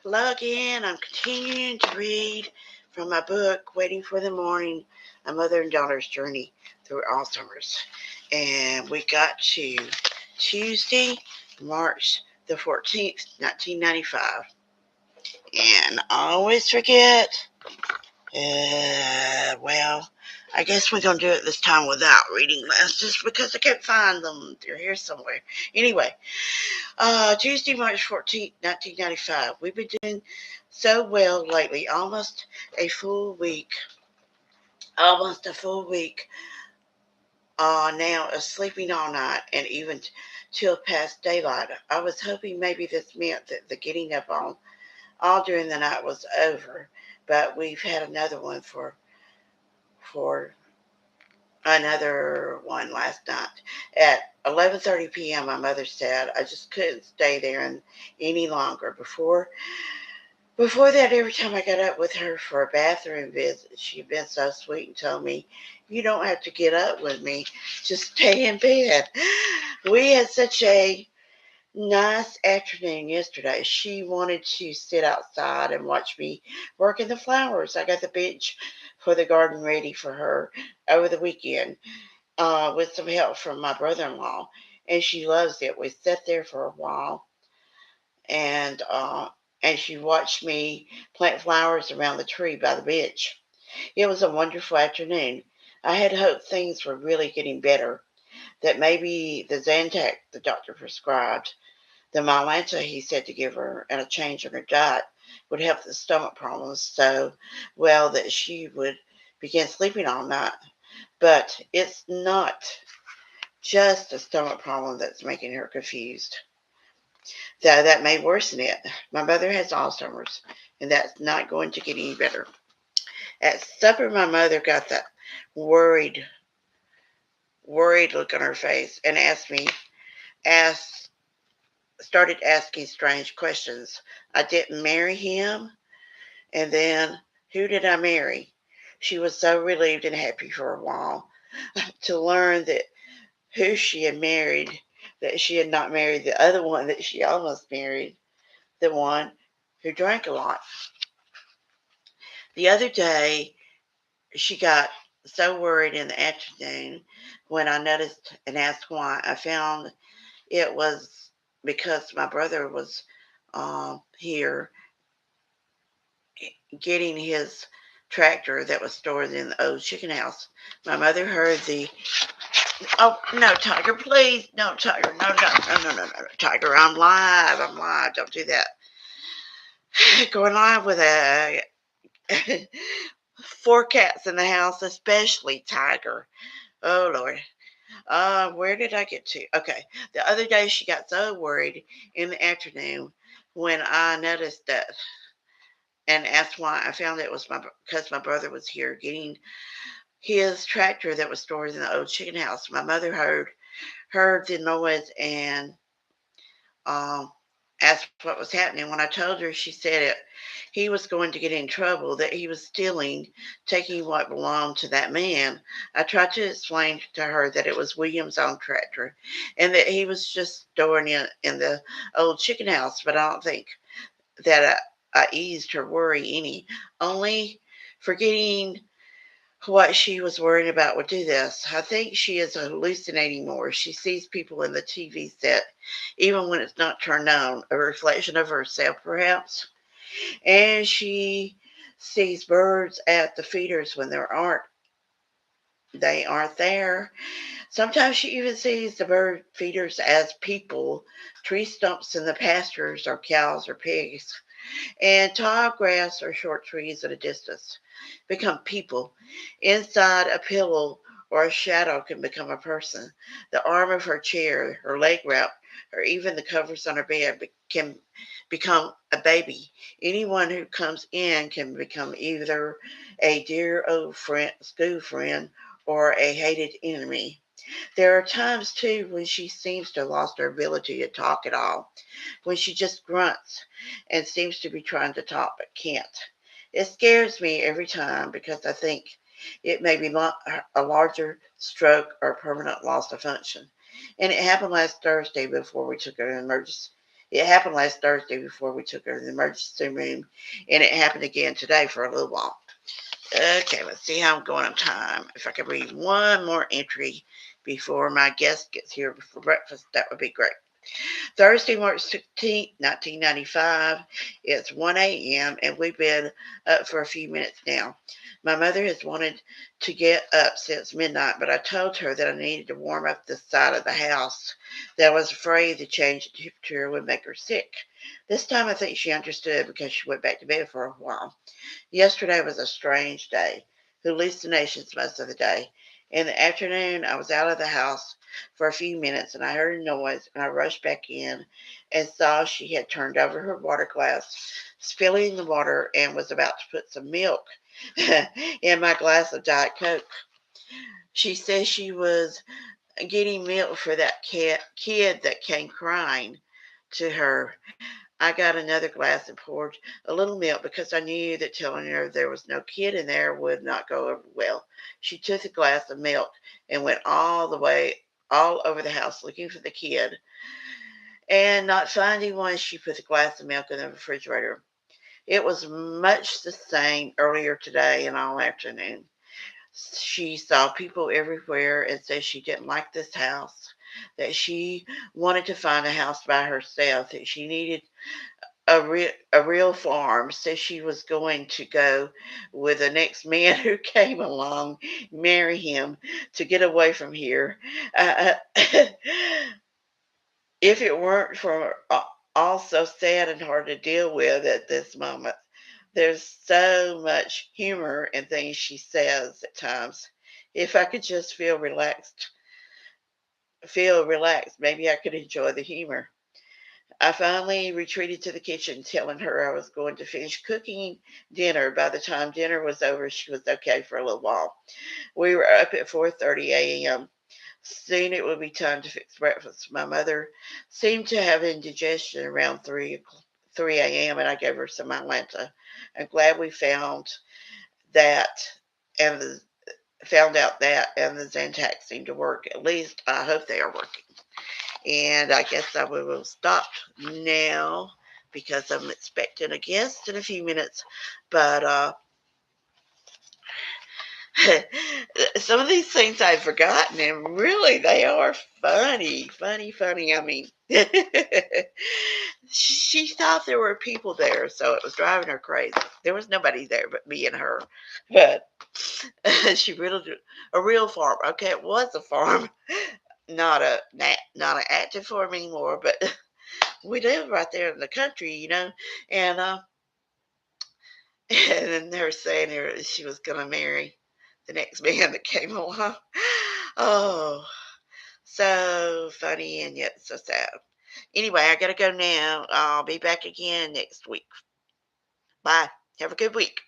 Hello again. I'm continuing to read from my book, Waiting for the Morning, A Mother and Daughter's Journey Through Alzheimer's. And we got to Tuesday, March the 14th, 1995. And I always forget. Well, I guess we're going to do it this time without reading lists just because I can't find them. They're here somewhere. Anyway, Tuesday, March 14th, 1995. We've been doing so well lately. Almost a full week now of sleeping all night and even till past daylight. I was hoping maybe this meant that the getting up all during the night was over, but we've had for another one last night. At 11:30 p.m., my mother said I just couldn't stay there any longer. Before that, every time I got up with her for a bathroom visit, she'd been so sweet and told me, "You don't have to get up with me, just stay in bed." We had such a nice afternoon yesterday. She wanted to sit outside and watch me work in the flowers. I got the bench for the garden ready for her over the weekend with some help from my brother-in-law, and she loves it. We sat there for a while, and she watched me plant flowers around the tree by the bench. It was a wonderful afternoon. I had hoped things were really getting better, that maybe the Zantac the doctor prescribed, the Mylanta he said to give her, and a change in her diet would help the stomach problems so well that she would begin sleeping all night. But it's not just a stomach problem that's making her confused, though that may worsen it. My mother has Alzheimer's, and that's not going to get any better. At supper, my mother got that worried, worried look on her face and asked, started asking strange questions. I didn't marry him, and then who did I marry? She was so relieved and happy for a while to learn that who she had married, that she had not married the other one that she almost married, the one who drank a lot. The other day, she got so worried in the afternoon when I noticed and asked why. I found it was because my brother was here getting his tractor that was stored in the old chicken house. My mother heard the, "Oh, no, Tiger, please. No, Tiger. No, no, no, no, no, no, Tiger. I'm live. I'm live. Don't do that." Going live with four cats in the house, especially Tiger. Oh, Lord. Where did I get to? Okay. The other day she got so worried in the afternoon when I noticed that and asked why. I found it was because my brother was here getting his tractor that was stored in the old chicken house. My mother heard the noise and um, asked what was happening. When I told her, she said he was going to get in trouble, that he was stealing, taking what belonged to that man. I tried to explain to her that it was William's own tractor and that he was just storing it in the old chicken house, but I don't think that I eased her worry any. Only forgetting what she was worrying about would do this. I think she is hallucinating more. She sees people in the TV set, even when it's not turned on, a reflection of herself, perhaps. And she sees birds at the feeders when they aren't there. Sometimes she even sees the bird feeders as people, tree stumps in the pastures or cows or pigs, and tall grass or short trees at a distance become people. Inside a pillow or a shadow can become a person. The arm of her chair, her leg wrap, or even the covers on her bed can become a baby. Anyone who comes in can become either a dear old friend, school friend, or a hated enemy. There are times, too, when she seems to have lost her ability to talk at all, when she just grunts and seems to be trying to talk but can't. It scares me every time because I think it may be a larger stroke or permanent loss of function. And it happened last Thursday before we took her to It happened last Thursday before we took her to the emergency room, and it happened again today for a little while. Okay, let's see how I'm going on time. If I could read one more entry before my guest gets here for breakfast, that would be great. Thursday, March 16th, 1995. It's 1 a.m., and we've been up for a few minutes now. My mother has wanted to get up since midnight, but I told her that I needed to warm up the side of the house, that I was afraid the change in temperature would make her sick. This time I think she understood because she went back to bed for a while. Yesterday was a strange day, hallucinations most of the day. In the afternoon, I was out of the house for a few minutes and I heard a noise and I rushed back in and saw she had turned over her water glass, spilling the water, and was about to put some milk in my glass of Diet Coke. She said she was getting milk for that kid that came crying to her. I got another glass and poured a little milk because I knew that telling her there was no kid in there would not go over well. She took the glass of milk and went all over the house looking for the kid. And not finding one, she put the glass of milk in the refrigerator. It was much the same earlier today and all afternoon. She saw people everywhere and said she didn't like this house, that she wanted to find a house by herself, that she needed a real farm. Said she was going to go with the next man who came along, marry him to get away from here. If it weren't for all so sad and hard to deal with at this moment. There's so much humor in things she says at times. If I could just feel relaxed, maybe I could enjoy the humor. I finally retreated to the kitchen, telling her I was going to finish cooking dinner. By the time dinner was over, she was okay for a little while. We were up at 4:30 a.m. Soon it would be time to fix breakfast. My mother seemed to have indigestion around 3 a.m., and I gave her some Atlanta. I'm glad we that and the, found out that and the Zantac seemed to work. At least I hope they are working. And I guess I will stop now because I'm expecting a guest in a few minutes. But some of these things I've forgotten, and really they are funny, funny, funny. I mean, she thought there were people there, so it was driving her crazy. There was nobody there but me and her. But she really did a real farm. Okay, it was a farm, not an active farm anymore, but we live right there in the country. And and then her saying she was gonna marry the next man that came along. Oh, so funny and yet so sad. Anyway, I gotta go now. I'll be back again next week. Bye. Have a good week.